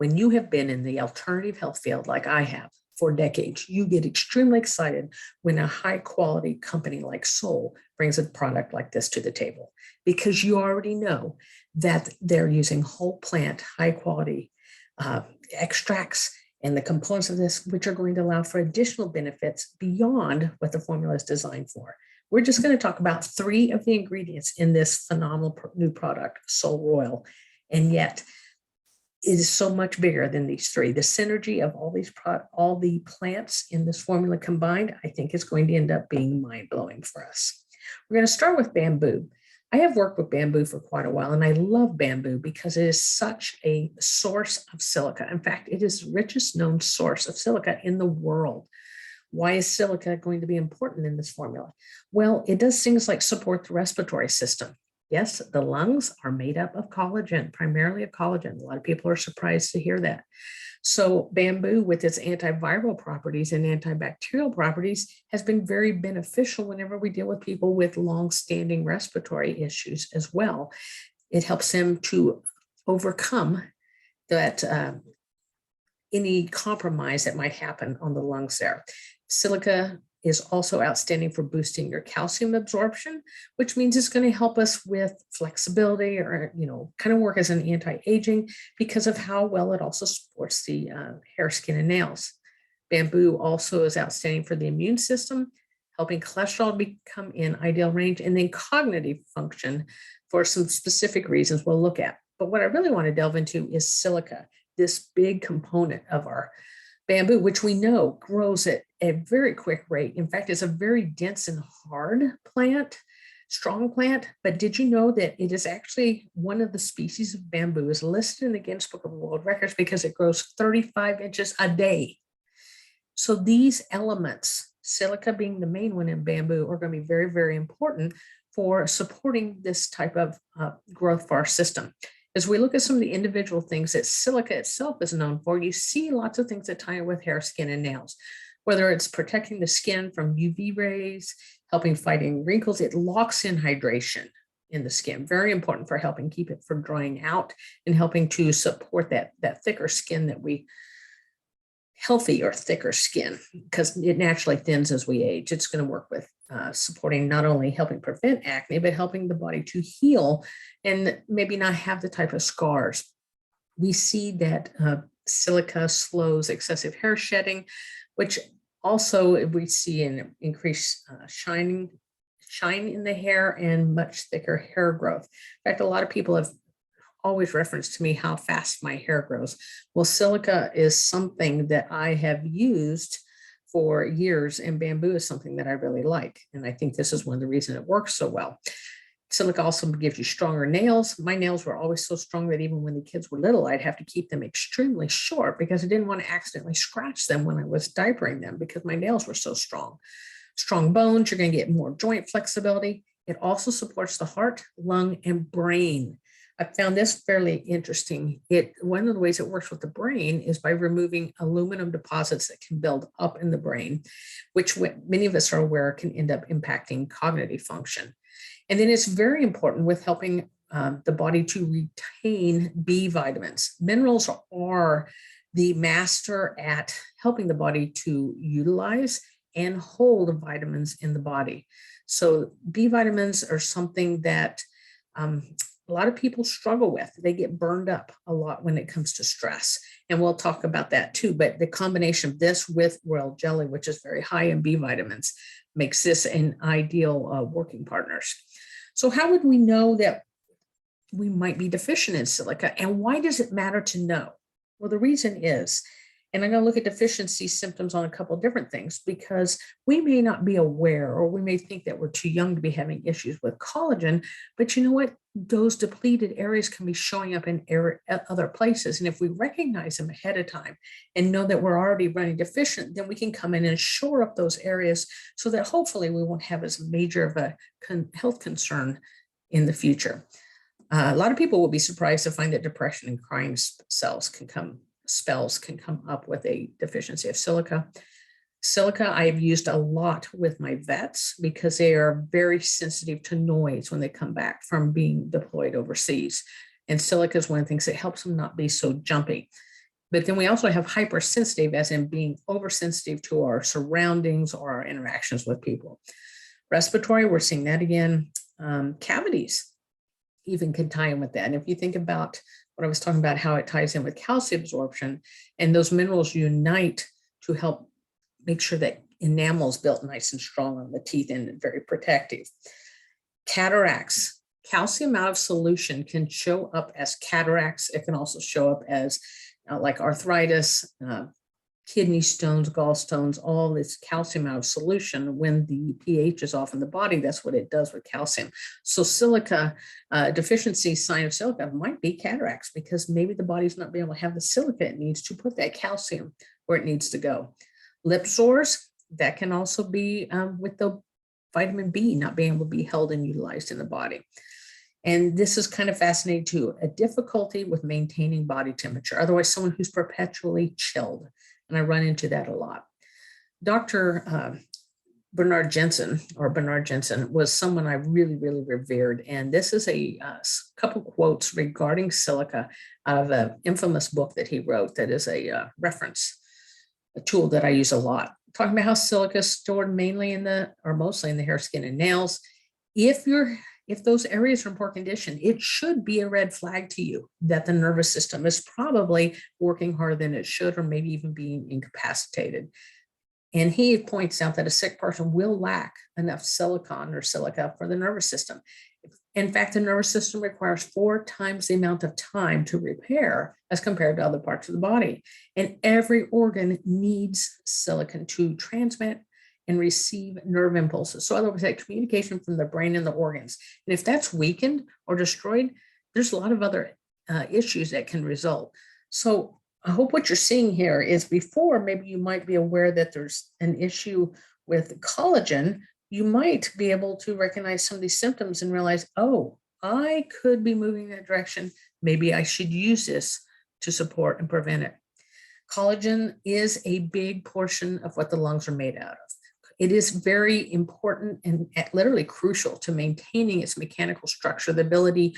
when you have been in the alternative health field like I have for decades, you get extremely excited when a high quality company like Solle brings a product like this to the table, because you already know that they're using whole plant, high quality extracts and the components of this, which are going to allow for additional benefits beyond what the formula is designed for. We're just going to talk about 3 of the ingredients in this phenomenal new product, Solle Royal. And yet it is so much bigger than these 3. The synergy of all the plants in this formula combined, I think is going to end up being mind-blowing for us. We're going to start with bamboo. I have worked with bamboo for quite a while, and I love bamboo because it is such a source of silica. In fact, it is the richest known source of silica in the world. Why is silica going to be important in this formula? Well, it does things like support the respiratory system. Yes, the lungs are made up of collagen, primarily of collagen. A lot of people are surprised to hear that. So bamboo, with its antiviral properties and antibacterial properties, has been very beneficial whenever we deal with people with long-standing respiratory issues as well. It helps them to overcome that any compromise that might happen on the lungs there. Silica is also outstanding for boosting your calcium absorption, which means it's going to help us with flexibility or, kind of work as an anti-aging because of how well it also supports the hair, skin, and nails. Bamboo also is outstanding for the immune system, helping cholesterol become in ideal range, and then cognitive function for some specific reasons we'll look at. But what I really want to delve into is silica, this big component of our bamboo, which we know grows at a very quick rate. In fact, it's a very dense and hard plant, strong plant. But did you know that it is actually one of the species of bamboo is listed in the Guinness Book of World Records because it grows 35 inches a day. So these elements, silica being the main one in bamboo, are going to be very, very important for supporting this type of growth for our system. As we look at some of the individual things that silica itself is known for, you see lots of things that tie in with hair, skin, and nails, whether it's protecting the skin from UV rays, helping fighting wrinkles. It locks in hydration in the skin, very important for helping keep it from drying out and helping to support that thicker skin healthy or thicker skin, because it naturally thins as we age. It's going to work with supporting, not only helping prevent acne, but helping the body to heal and maybe not have the type of scars. We see that silica slows excessive hair shedding, which also we see an increased shine in the hair and much thicker hair growth. In fact, a lot of people have always referenced to me how fast my hair grows. Well, silica is something that I have used for years, and bamboo is something that I really like. And I think this is one of the reasons it works so well. Silica also gives you stronger nails. My nails were always so strong that even when the kids were little, I'd have to keep them extremely short because I didn't want to accidentally scratch them when I was diapering them because my nails were so strong. Strong bones, you're going to get more joint flexibility. It also supports the heart, lung, and brain. I found this fairly interesting. One of the ways it works with the brain is by removing aluminum deposits that can build up in the brain, which many of us are aware can end up impacting cognitive function. And then it's very important with helping the body to retain B vitamins. Minerals are the master at helping the body to utilize and hold vitamins in the body. So B vitamins are something that a lot of people struggle with. They get burned up a lot when it comes to stress. And we'll talk about that too. But the combination of this with royal jelly, which is very high in B vitamins, makes this an ideal working partners. So how would we know that we might be deficient in silica? And why does it matter to know? Well, the reason is, and I'm going to look at deficiency symptoms on a couple of different things, because we may not be aware, or we may think that we're too young to be having issues with collagen, but you know what? Those depleted areas can be showing up in other places. And if we recognize them ahead of time and know that we're already running deficient, then we can come in and shore up those areas so that hopefully we won't have as major of a health concern in the future. A lot of people will be surprised to find that depression and crying spells can come up with a deficiency of silica. Silica I have used a lot with my vets because they are very sensitive to noise when they come back from being deployed overseas. And silica is one of the things that helps them not be so jumpy. But then we also have hypersensitive, as in being oversensitive to our surroundings or our interactions with people. Respiratory, we're seeing that again. Cavities even can tie in with that. And if you think about what I was talking about, how it ties in with calcium absorption, and those minerals unite to help make sure that enamel is built nice and strong on the teeth and very protective. Cataracts, calcium out of solution can show up as cataracts. It can also show up as like arthritis, kidney stones, gallstones, all this calcium out of solution. When the pH is off in the body, that's what it does with calcium. So silica deficiency, sign of silica might be cataracts, because maybe the body's not being able to have the silica it needs to put that calcium where it needs to go. Lip sores, that can also be with the vitamin B not being able to be held and utilized in the body. And this is kind of fascinating too, a difficulty with maintaining body temperature, otherwise someone who's perpetually chilled. And I run into that a lot. Dr. Bernard Jensen was someone I really, really revered. And this is a couple quotes regarding silica out of an infamous book that he wrote that is a reference, a tool that I use a lot. Talking about how silica is stored mainly in mostly in the hair, skin, and nails. If those areas are in poor condition, it should be a red flag to you that the nervous system is probably working harder than it should, or maybe even being incapacitated. And he points out that a sick person will lack enough silicon or silica for the nervous system. In fact, the nervous system requires 4 times the amount of time to repair as compared to other parts of the body. And every organ needs silicon to transmit and receive nerve impulses. So in other words, that communication from the brain and the organs. And if that's weakened or destroyed, there's a lot of other issues that can result. So I hope what you're seeing here is, before maybe you might be aware that there's an issue with collagen, you might be able to recognize some of these symptoms and realize, oh, I could be moving in that direction. Maybe I should use this to support and prevent it. Collagen is a big portion of what the lungs are made out of. It is very important and literally crucial to maintaining its mechanical structure, the ability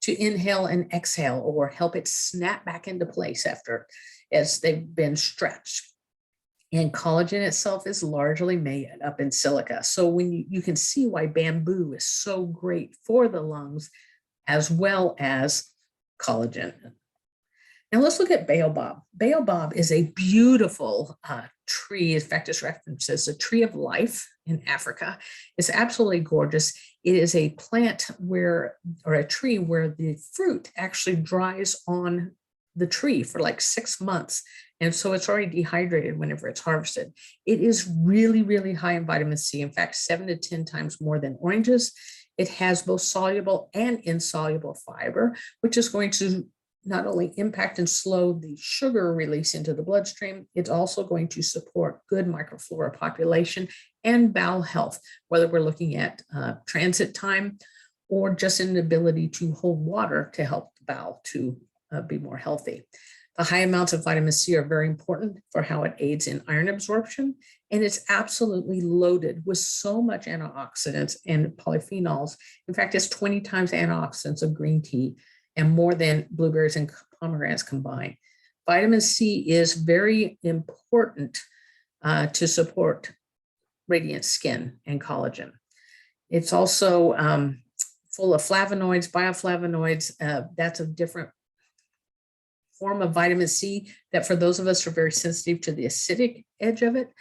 to inhale and exhale, or help it snap back into place as they've been stretched. And collagen itself is largely made up in silica. So when you can see why bamboo is so great for the lungs as well as collagen. Now let's look at Baobab. Baobab is a beautiful tree. In fact, it's referenced as a tree of life in Africa. It's absolutely gorgeous. It is a plant or a tree where the fruit actually dries on the tree for like 6 months. And so it's already dehydrated whenever it's harvested. It is really, really high in vitamin C. In fact, 7 to 10 times more than oranges. It has both soluble and insoluble fiber, which is going to not only impact and slow the sugar release into the bloodstream, it's also going to support good microflora population and bowel health, whether we're looking at transit time or just an ability to hold water to help the bowel to be more healthy. The high amounts of vitamin C are very important for how it aids in iron absorption, and it's absolutely loaded with so much antioxidants and polyphenols. In fact, it's 20 times antioxidants of green tea and more than blueberries and pomegranates combined. Vitamin C is very important to support radiant skin and collagen. It's also full of flavonoids, bioflavonoids. That's a different form of vitamin C that, for those of us who are very sensitive to the acidic edge of it,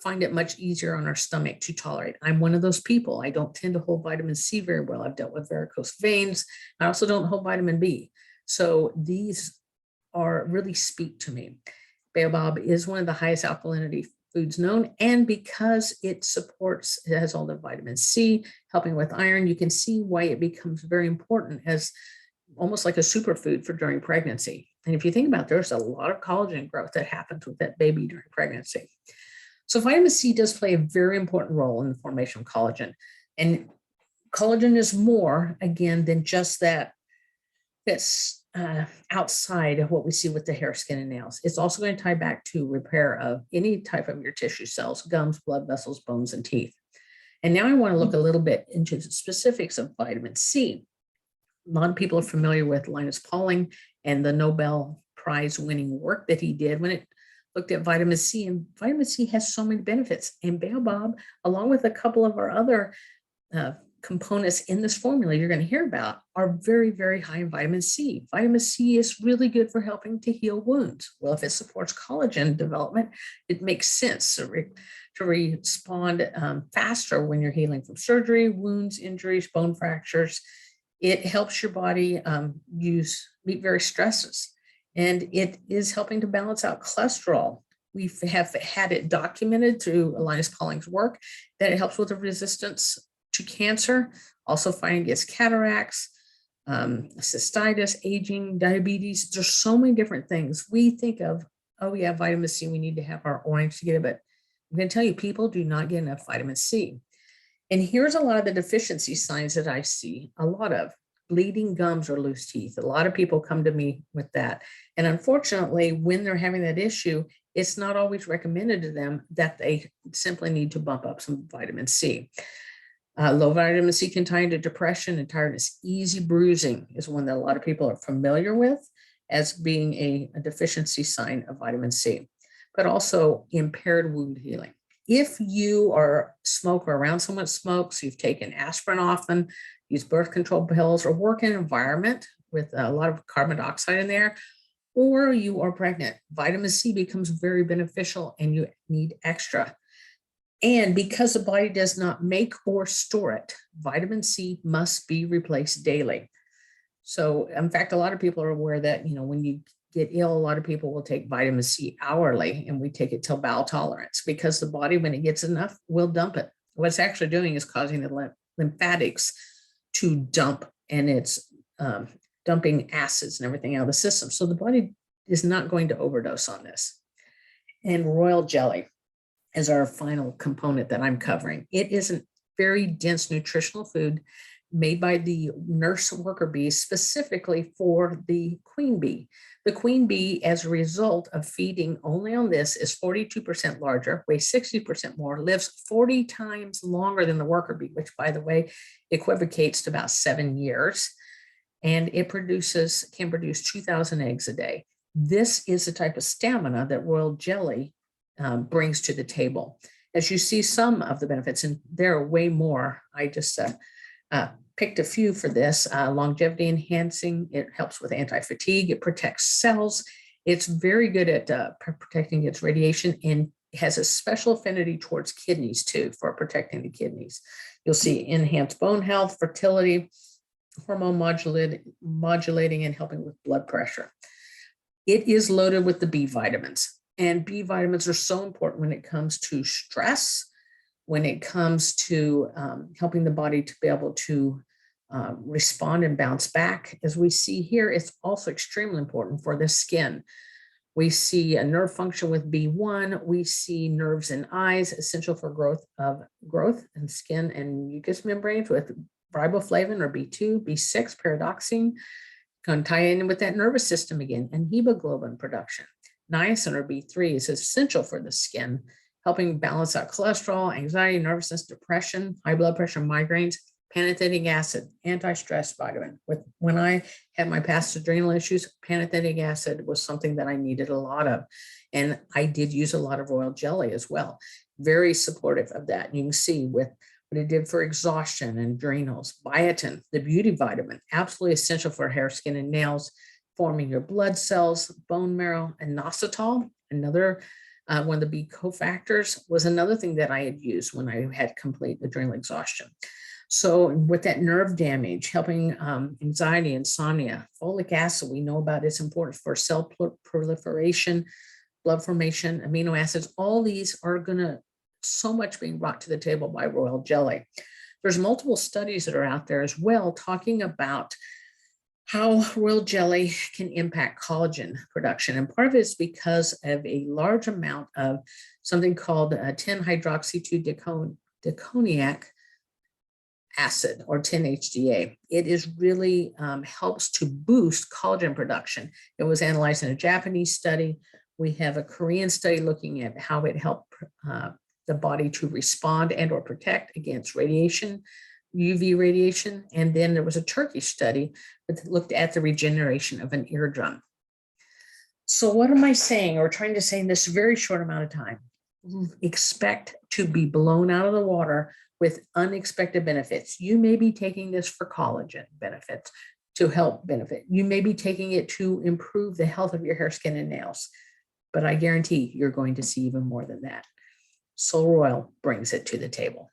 find it much easier on our stomach to tolerate. I'm one of those people. I don't tend to hold vitamin C very well. I've dealt with varicose veins. I also don't hold vitamin B. So these really speak to me. Baobab is one of the highest alkalinity foods known, and because it has all the vitamin C, helping with iron, you can see why it becomes very important as almost like a superfood for during pregnancy. And if you think about it, there's a lot of collagen growth that happens with that baby during pregnancy. So vitamin C does play a very important role in the formation of collagen. And collagen is more, again, than just that's outside of what we see with the hair, skin, and nails. It's also going to tie back to repair of any type of your tissue cells, gums, blood vessels, bones, and teeth. And now I want to look a little bit into the specifics of vitamin C. A lot of people are familiar with Linus Pauling and the Nobel prize-winning work that he did when it looked at vitamin C, and vitamin C has so many benefits. And Baobab, along with a couple of our other components in this formula you're going to hear about, are very, very high in vitamin C. Vitamin C is really good for helping to heal wounds. Well, if it supports collagen development, it makes sense to respond faster when you're healing from surgery, wounds, injuries, bone fractures. It helps your body meet various stresses, and it is helping to balance out cholesterol. We have had it documented through Linus Pauling's work that it helps with the resistance to cancer, also fighting against cataracts, cystitis, aging, diabetes. There's so many different things. We think of, oh yeah, vitamin C, we need to have our orange to get it, but I'm going to tell you, people do not get enough vitamin C. And here's a lot of the deficiency signs that I see, a lot of bleeding gums or loose teeth. A lot of people come to me with that. And unfortunately, when they're having that issue, it's not always recommended to them that they simply need to bump up some vitamin C. Low vitamin C can tie into depression and tiredness. Easy bruising is one that a lot of people are familiar with as being a deficiency sign of vitamin C, but also impaired wound healing. If you are a smoker, around someone that smokes, you've taken aspirin often, use birth control pills, or work in an environment with a lot of carbon dioxide in there, or you are pregnant, vitamin C becomes very beneficial and you need extra. And because the body does not make or store it, vitamin C must be replaced daily. So in fact, a lot of people are aware that, when you get ill, a lot of people will take vitamin C hourly, and we take it till bowel tolerance, because the body, when it gets enough, will dump it. What it's actually doing is causing the lymphatics to dump, and it's dumping acids and everything out of the system. So the body is not going to overdose on this. And royal jelly is our final component that I'm covering. It is a very dense nutritional food made by the nurse worker bees, specifically for the queen bee. The queen bee, as a result of feeding only on this, is 42% larger, weighs 60% more, lives 40 times longer than the worker bee, which, by the way, equivocates to about 7 years. And it can produce 2,000 eggs a day. This is the type of stamina that royal jelly brings to the table. As you see some of the benefits, and there are way more. I just picked a few for this. Longevity enhancing, it helps with anti-fatigue, it protects cells. It's very good at protecting against radiation, and has a special affinity towards kidneys too, for protecting the kidneys. You'll see enhanced bone health, fertility, hormone modulating, and helping with blood pressure. It is loaded with the B vitamins, and B vitamins are so important when it comes to stress, when it comes to helping the body to be able to respond and bounce back. As we see here, it's also extremely important for the skin. We see a nerve function with B1. We see nerves in eyes, essential for growth in skin and mucous membranes, with riboflavin or B2, B6, pyridoxine, going to tie in with that nervous system again, and hemoglobin production. Niacin or B3 is essential for the skin, helping balance out cholesterol, anxiety, nervousness, depression, high blood pressure, migraines. Pantothenic acid, anti-stress vitamin. When I had my past adrenal issues, pantothenic acid was something that I needed a lot of. And I did use a lot of royal jelly as well. Very supportive of that. And you can see with what it did for exhaustion and adrenals. Biotin, the beauty vitamin, absolutely essential for hair, skin, and nails, forming your blood cells, bone marrow. And inositol, another one of the B cofactors, was another thing that I had used when I had complete adrenal exhaustion. So with that nerve damage, helping anxiety, insomnia, folic acid, we know about it's important for cell proliferation, blood formation, amino acids. All these are going to so much being brought to the table by royal jelly. There's multiple studies that are out there as well talking about how royal jelly can impact collagen production. And part of it is because of a large amount of something called 10-hydroxy-2-deconiac acid, or 10-HDA. It is really helps to boost collagen production. It was analyzed in a Japanese study. We have a Korean study looking at how it helped the body to respond and or protect against radiation, UV radiation. And then there was a Turkish study that looked at the regeneration of an eardrum. So what am I saying or trying to say in this very short amount of time? Expect to be blown out of the water with unexpected benefits. You may be taking this for collagen benefits to help benefit. You may be taking it to improve the health of your hair, skin, and nails. But I guarantee you're going to see even more than that. Soul Royal brings it to the table.